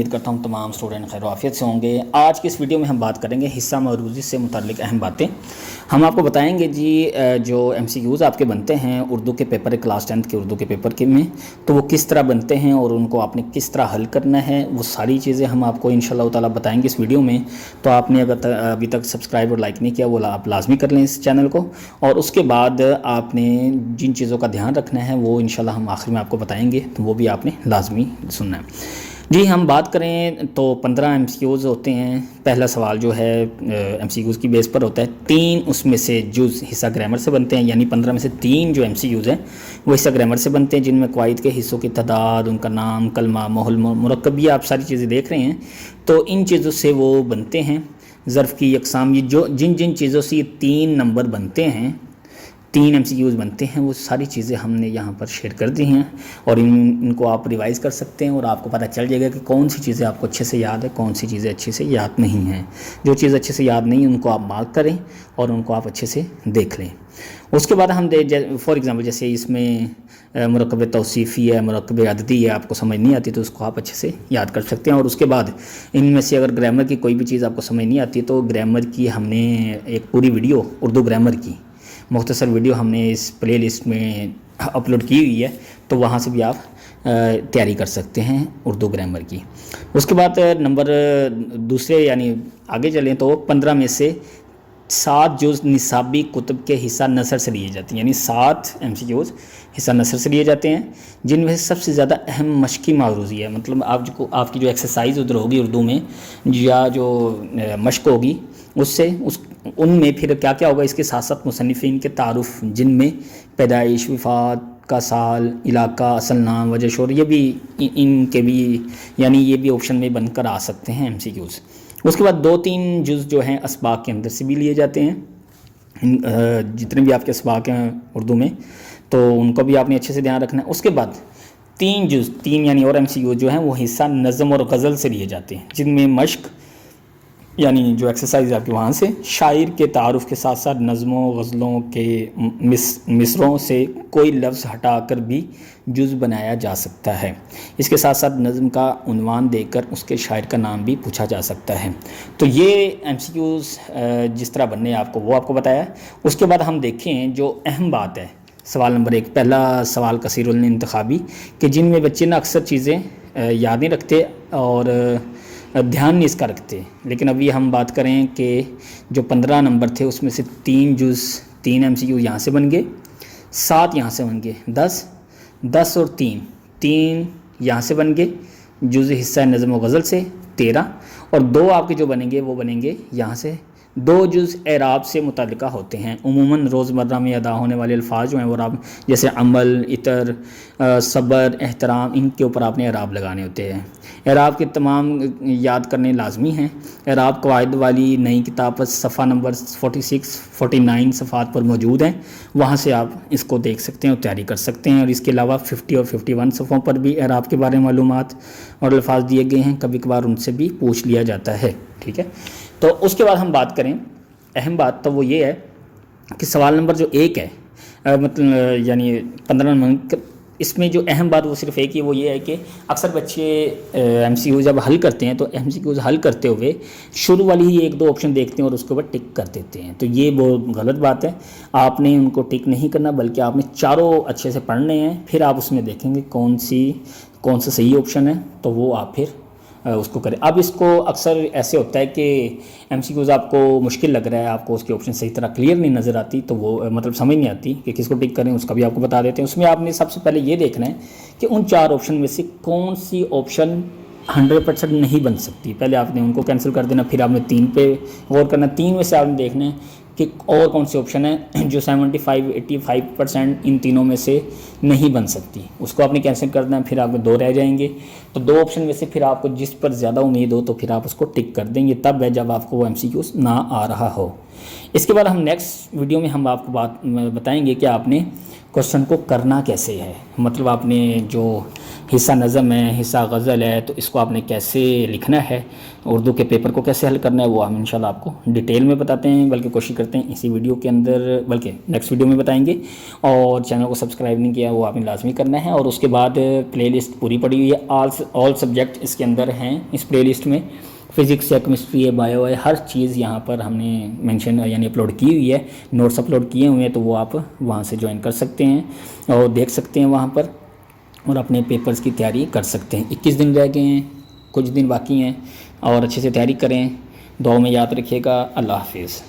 امید کرتا ہوں تمام اسٹوڈنٹ خیر و عافیت سے ہوں گے۔ آج کی اس ویڈیو میں ہم بات کریں گے حصہ معروضی سے متعلق اہم باتیں۔ ہم آپ کو بتائیں گے جی جو ایم سی کیوز آپ کے بنتے ہیں اردو کے پیپر کلاس 10 کے اردو کے پیپر کے میں، تو وہ کس طرح بنتے ہیں اور ان کو آپ نے کس طرح حل کرنا ہے، وہ ساری چیزیں ہم آپ کو انشاءاللہ تعالیٰ بتائیں گے اس ویڈیو میں۔ تو آپ نے اگر ابھی تک سبسکرائب اور لائک نہیں کیا وہ آپ لازمی کر لیں اس چینل کو، اور اس کے بعد آپ نے جن چیزوں کا دھیان رکھنا ہے وہ انشاءاللہ ہم آخر میں آپ کو بتائیں گے، تو وہ بھی آپ نے لازمی سننا ہے۔ جی ہم بات کریں تو 15 ایم سی کیوز ہوتے ہیں۔ پہلا سوال جو ہے ایم سی کیوز کی بیس پر ہوتا ہے، 3 اس میں سے جز حصہ گرامر سے بنتے ہیں، یعنی 15 میں سے 3 جو ایم سی کیوز ہیں وہ حصہ گرامر سے بنتے ہیں، جن میں قواعد کے حصوں کی تعداد، ان کا نام، کلمہ، محل، مرکب، یہ آپ ساری چیزیں دیکھ رہے ہیں۔ تو ان چیزوں سے وہ بنتے ہیں۔ ظرف کی اقسام، یہ جو جن چیزوں سے یہ 3 نمبر بنتے ہیں، 3 ایم سی کیوز بنتے ہیں، وہ ساری چیزیں ہم نے یہاں پر شیئر کر دی ہیں، اور ان کو آپ ریوائز کر سکتے ہیں، اور آپ کو پتہ چل جائے گا کہ کون سی چیزیں آپ کو اچھے سے یاد ہے، کون سی چیزیں اچھے سے یاد نہیں ہیں۔ جو چیز اچھے سے یاد نہیں ان کو آپ مارک کریں اور ان کو آپ اچھے سے دیکھ لیں۔ اس کے بعد ہم فار ایگزامپل جیسے اس میں مرکب توصیفی ہے، مرکب عددی ہے، آپ کو سمجھ نہیں آتی تو اس کو آپ اچھے سے یاد کر سکتے ہیں۔ اور اس کے بعد ان میں سے اگر گرامر کی کوئی بھی چیز آپ کو سمجھ نہیں آتی تو گرامر کی ہم نے ایک پوری ویڈیو اردو گرامر کی مختصر ویڈیو ہم نے اس پلے لسٹ میں اپلوڈ کی ہوئی ہے، تو وہاں سے بھی آپ تیاری کر سکتے ہیں اردو گرامر کی۔ اس کے بعد نمبر دوسرے یعنی آگے چلیں تو 15 میں سے 7 جز نصابی کتب کے حصہ نثر سے لیے جاتے ہیں، یعنی 7 ایم سی کیوز حصہ نثر سے لیے جاتے ہیں، جن میں سے سب سے زیادہ اہم مشقی معروضی ہے، مطلب آپ کی جو ایکسرسائز ادھر ہوگی اردو میں یا جو مشق ہوگی ان میں پھر کیا کیا ہوگا، اس کے ساتھ ساتھ مصنفین کے تعارف، جن میں پیدائش، وفات کا سال، علاقہ، اصل نام، وجہ شور، یہ بھی ان کے بھی یعنی یہ بھی آپشن میں بن کر آ سکتے ہیں ایم سی کیوز۔ اس کے بعد 2-3 جز جو ہیں اسباق کے اندر سے بھی لیے جاتے ہیں، جتنے بھی آپ کے اسباق ہیں اردو میں تو ان کو بھی آپ نے اچھے سے دھیان رکھنا ہے۔ اس کے بعد 3 یعنی اور ایم سی کیوز جو ہیں وہ حصہ نظم اور غزل سے لیے جاتے ہیں، جن میں مشق یعنی جو ایکسرسائز آپ کے وہاں سے شاعر کے تعارف کے ساتھ ساتھ نظموں غزلوں کے مصروں سے کوئی لفظ ہٹا کر بھی جز بنایا جا سکتا ہے۔ اس کے ساتھ ساتھ نظم کا عنوان دے کر اس کے شاعر کا نام بھی پوچھا جا سکتا ہے۔ تو یہ ایم سی کیوز جس طرح بننے آپ کو وہ آپ کو بتایا۔ اس کے بعد ہم دیکھیں جو اہم بات ہے، سوال نمبر 1، پہلا سوال کثیر الانتخابی، کہ جن میں بچے نا اکثر چیزیں یاد نہیں رکھتے اور دھیان نہیں اس کا رکھتے، لیکن ابھی ہم بات کریں کہ جو 15 نمبر تھے اس میں سے 3 جز 3 ایم سی کیو یہاں سے بن گئے، 7 یہاں سے بن گئے، 10 اور 3 یہاں سے بن گئے، جز حصہ نظم و غزل سے 13، اور 2 آپ کے جو بنیں گے وہ بنیں گے یہاں سے 2 جز اعراب سے متعلقہ ہوتے ہیں۔ عموماً روزمرہ میں ادا ہونے والے الفاظ جو ہیں وہ اعراب، جیسے عمل، عطر، صبر، احترام، ان کے اوپر آپ نے اعراب لگانے ہوتے ہیں۔ اعراب کے تمام یاد کرنے لازمی ہیں۔ اعراب قواعد والی نئی کتاب پر صفحہ نمبر 46-49 صفحات پر موجود ہیں، وہاں سے آپ اس کو دیکھ سکتے ہیں اور تیاری کر سکتے ہیں۔ اور اس کے علاوہ 50 اور 51 صفحوں پر بھی اعراب کے بارے میں معلومات اور الفاظ دیے گئے ہیں، کبھی کبھار ان سے بھی پوچھ لیا جاتا ہے، ٹھیک ہے۔ تو اس کے بعد ہم بات کریں، اہم بات تو وہ یہ ہے کہ سوال نمبر جو 1 ہے مطلب یعنی 15 نمبر، اس میں جو اہم بات وہ صرف ایک ہی، وہ یہ ہے کہ اکثر بچے ایم سی کیو جب حل کرتے ہیں تو ایم سی کیوز حل کرتے ہوئے شروع والی ہی 1-2 آپشن دیکھتے ہیں اور اس کے اوپر ٹک کر دیتے ہیں، تو یہ بہت غلط بات ہے۔ آپ نے ان کو ٹک نہیں کرنا، بلکہ آپ نے چاروں اچھے سے پڑھنے ہیں، پھر آپ اس میں دیکھیں گے کون سا صحیح آپشن ہے، تو وہ آپ پھر اس کو کریں۔ اب اس کو اکثر ایسے ہوتا ہے کہ ایم سی کیوز آپ کو مشکل لگ رہا ہے، آپ کو اس کے آپشن صحیح طرح کلیئر نہیں نظر آتی، تو وہ مطلب سمجھ نہیں آتی کہ کس کو ٹک کریں، اس کا بھی آپ کو بتا دیتے ہیں۔ اس میں آپ نے سب سے پہلے یہ دیکھنا ہے کہ ان 4 آپشن میں سے کون سی آپشن 100% نہیں بن سکتی، پہلے آپ نے ان کو کینسل کر دینا، پھر آپ نے 3 پہ غور کرنا، 3 میں سے آپ نے دیکھنا ہے کہ اور کون سی آپشن ہے جو 75-85% ان تینوں میں سے نہیں بن سکتی، اس کو آپ نے کینسل کرنا ہے، پھر آپ کو 2 رہ جائیں گے، تو 2 آپشن میں سے پھر آپ کو جس پر زیادہ امید ہو تو پھر آپ اس کو ٹک کر دیں گے، تب ہے جب آپ کو وہ ایم سی کیوز نہ آ رہا ہو۔ اس کے بعد ہم نیکسٹ ویڈیو میں ہم آپ کو بتائیں گے کہ آپ نے کوشچن کو کرنا کیسے ہے، مطلب آپ نے جو حصہ نظم ہے، حصہ غزل ہے، تو اس کو آپ نے کیسے لکھنا ہے، اردو کے پیپر کو کیسے حل کرنا ہے، وہ ہم انشاءاللہ آپ کو ڈیٹیل میں بتاتے ہیں، بلکہ کوشش کرتے ہیں اسی ویڈیو کے اندر، بلکہ نیکسٹ ویڈیو میں بتائیں گے۔ اور چینل کو سبسکرائب نہیں کیا وہ آپ نے لازمی کرنا ہے، اور اس کے بعد پلے لسٹ پوری پڑی ہوئی ہے، آل سبجیکٹ اس کے اندر ہیں اس پلے لسٹ میں، فزکس ہے، کیمسٹری ہے، بایو ہے، ہر چیز یہاں پر ہم نے مینشن یعنی اپلوڈ کی ہوئی ہے، نوٹس اپلوڈ کیے ہوئے ہیں، تو وہ آپ وہاں سے جوائن کر سکتے ہیں اور دیکھ سکتے ہیں وہاں پر، اور اپنے پیپرز کی تیاری کر سکتے ہیں۔ 21 دن رہ گئے ہیں، کچھ دن باقی ہیں، اور اچھے سے تیاری کریں، دعاؤں میں یاد رکھیے گا۔ اللہ حافظ۔